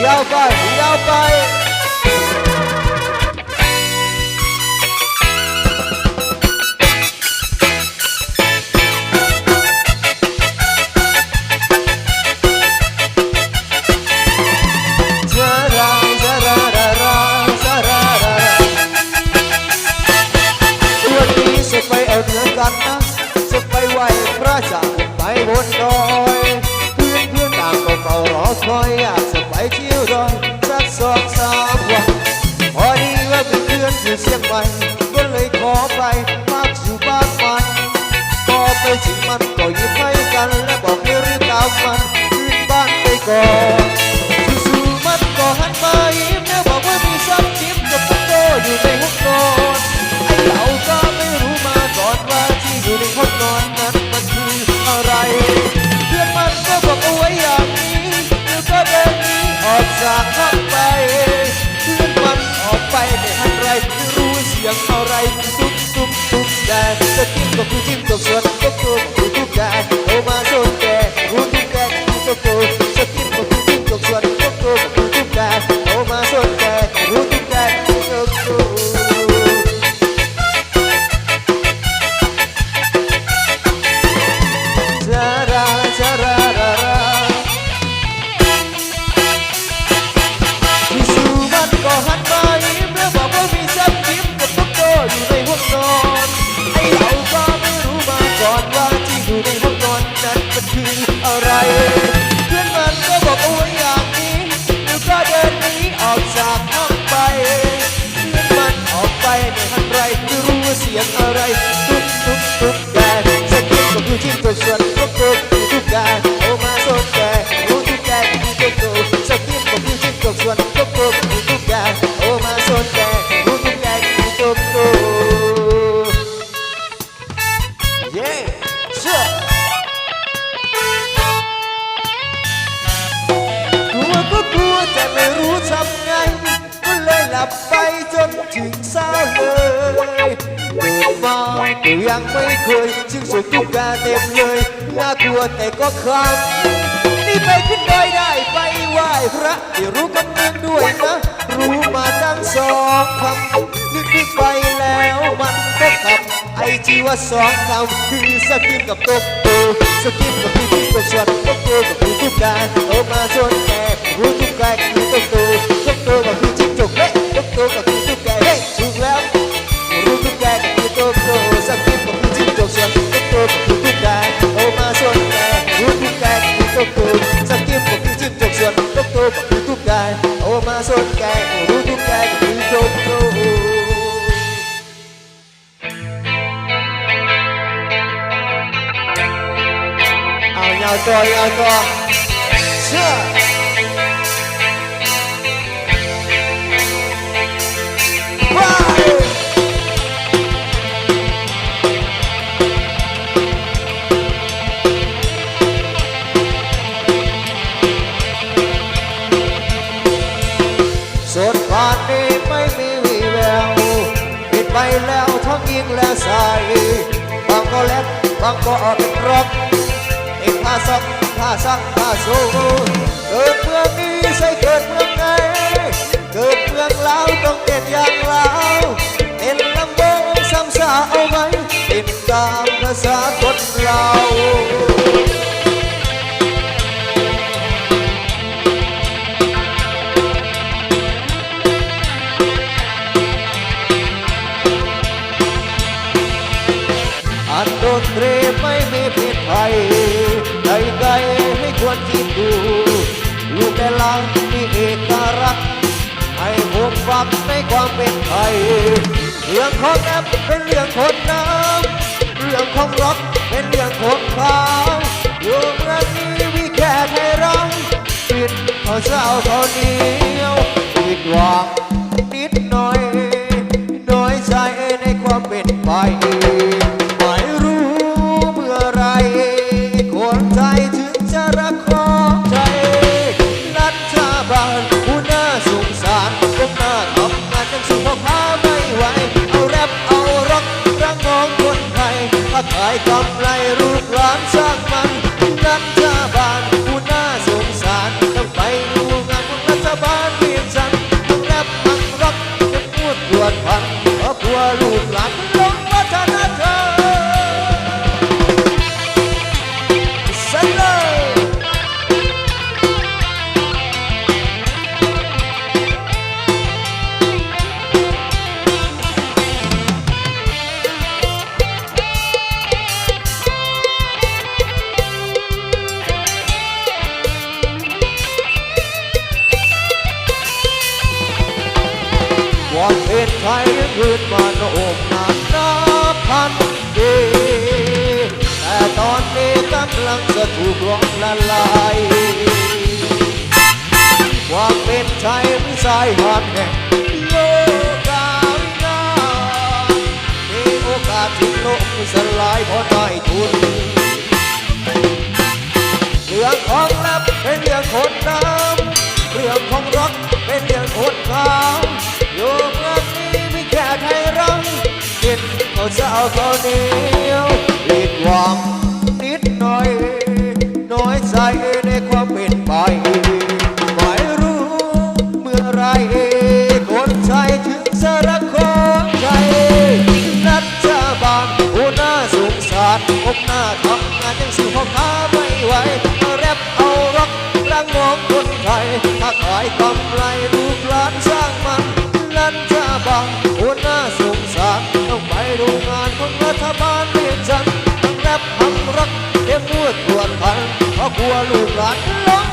ยาวไปยาวไปจะไปไหวพระจันทร์ไปบนดอยเพื่อนต่างก็เฝ้ารอคอยอยากจะไปเที่ยวดอยสัก2-3 วันพอดีว่าเพื่อนอยู่เชียงใหม่ก็เลยขอไปพักอยู่บ้านมันพอไปถึงมันก็ยิ้มให้กันและบอกให้รีบตามมันขึ้นบ้านไปก่อนจู่ๆมันก็หันมายิ้มแล้วบอกว่ามีซับจิ้มกับตุ๊กโตอยู่ในห้องนอนไอ้เราก็ไม่รู้มาก่อนว่าที่อยู่ในห้องนอนนั้นมันคืออะไรเพื่อนมันก็บอกเอาไว้อย่างนี้แล้วก็เดินหนีออกจากห้องไปเพื่อนมันออกไปไม่ทันไรไม่รู้เสียงอะไรตุ๊บตุ๊บตุ๊บแดงจะจิ้มก็คือจิ้มตกส่วนก็ตัวก็คือทุกแดงโอมาโซนแกรู้ทุกแดงก็ตัวจะจิ้มก็คือจิ้มตกส่วนก็ตัวก็คือทุกแดงโอมาโซนแกรู้ทุกแดงก็ตัวอะไรเพื่อนมันก็บอกเอาไว้อย่างนี้แล้วก็เดินหนีออกจากห้องไปเพื่อนมันออกไปไม่ทันไรไม่รู้ว่าเสียงอะไรตุ๊บตุ๊บตุ๊บแกสกิปก็คือจิ้มตัวส่วนตุ๊บตุ๊บตุ๊บแกโอมาโซนแกรู้ทุกแกคือตุ๊บตุ๊บสกิปก็คือจิ้มตัวส่วนตุ๊บตุ๊บตุ๊บแกโอมาโซนแกรู้ทุกแกคือตุ๊บตุ๊บเย้เชื่อกลัวแต่ไม่รู้ทำไงก็เลยหลับไปจนถึงเช้าเลยตื่นมาก็ยังไม่เคยจึงสุดทุกการเต็มเลยน่ากลัวแต่ก็คำนี่ไปขึ้นดอยได้ไปไหว้พระที่รู้กำเนิดด้วยนะรู้มาตั้ง2 คำนึกไปแล้วมันก็คำไอที่ว่า2 คำคือสกิปกับตกตัวสกิปกับพี่ที่ตกส่วนตกตัวกับพี่ทุกการโอมาส่วนแกรู้ทุกแกคือตกตัวกับพี่จิ้งจกเละตกตัวกับพี่ทุกแกเฮ้ถูกแล้วรู้ทุกแกคือตกตัวสกิปกับพี่จิ้งจกส่วนตกตัวกับพี่ทุกการโอมาส่วนแกรู้ทุกแกคือตกตัวสกิปกับพี่จิ้งจกส่วนตกตัวกับพี่ทุกการโอมาส่วนแกรู้ทุกแกคือตกตัวยาวตัวเชื่อว้าวสดป่านนี้ไม่มีวี่แววปิดไปแล้วทั้งยิงและสายบางก็แลกบางก็เป็นร็อกผ้าซักผ้าสูเกิดเมืองนี้ใช่เกิดเมืองไหนเกิดเมืองลาวต้องเต้นอย่างลาวเต้นลำวงซ้ำซาเอาไหมติดตามภาษาคนลาวอันดนตรีไม่มีผิดภัยใดๆให้ควรคิดดูลูกแต่ละมีเอกลักษณ์ให้ผมฟังในความเป็นไทยเรื่องของแอปเป็นเรื่องคนน้ำเรื่องของร็อกเป็นเรื่องคนขาวอยู่เมืองนี้มีแค่ให้เราปิดข้าวเช้าข้าวเหนียวปิดหวังนิดหน่อยน้อยใจในความเป็นไปไม่รู้เมื่อไรคนไทยถึงจะรักของใจรัฐบาลผู้น่าสงสารก้มหน้าทำงานยังสู้พ่อค้าไม่ไหวเอาแรปเอาร็อกรักของคนไทยถ้าขายกำไรลูกหลานสร้างมันรัฐบาลผู้น่าสงสารต้องไปดูงานของรัฐบ ความเป็นไทยยืนมาโนมนานนับพันปีแต่ตอนนี้กำลังจะถูกลวงละลายความเป็นไทยมีสายหาดแห่งโลกาวินามีโอกาสที่โลกสลายเพราะได้ทุนเรื่องของลับเป็นเรื่องคนดำเรื่องของรักเป็นเรื่องคนขาวอยู่เมืองนี้มีแค่ไทยรังกินข้าวเจ้าข้าวเหนียวผิดหวังนิดหน่อยน้อยใจในความเป็นไปไม่รู้เมื่อไรคนไทยถึงจะรักของไทยรัฐบาลผู้น่าสงสารผมหน้าทำงานยังสู้พ่อค้าไม่ไหวแรปเอาร็อกรังมองคนไทยถ้าขายกำไรลูกหลานสร้างมันรัฐบาลผู้น่าสงสารต้องไปดูงานของรัฐบาลเรียนจันทั้งแรปทั้งร็อกเรียกนวดตรวจพันเพราะกลัวลูกหลานหลง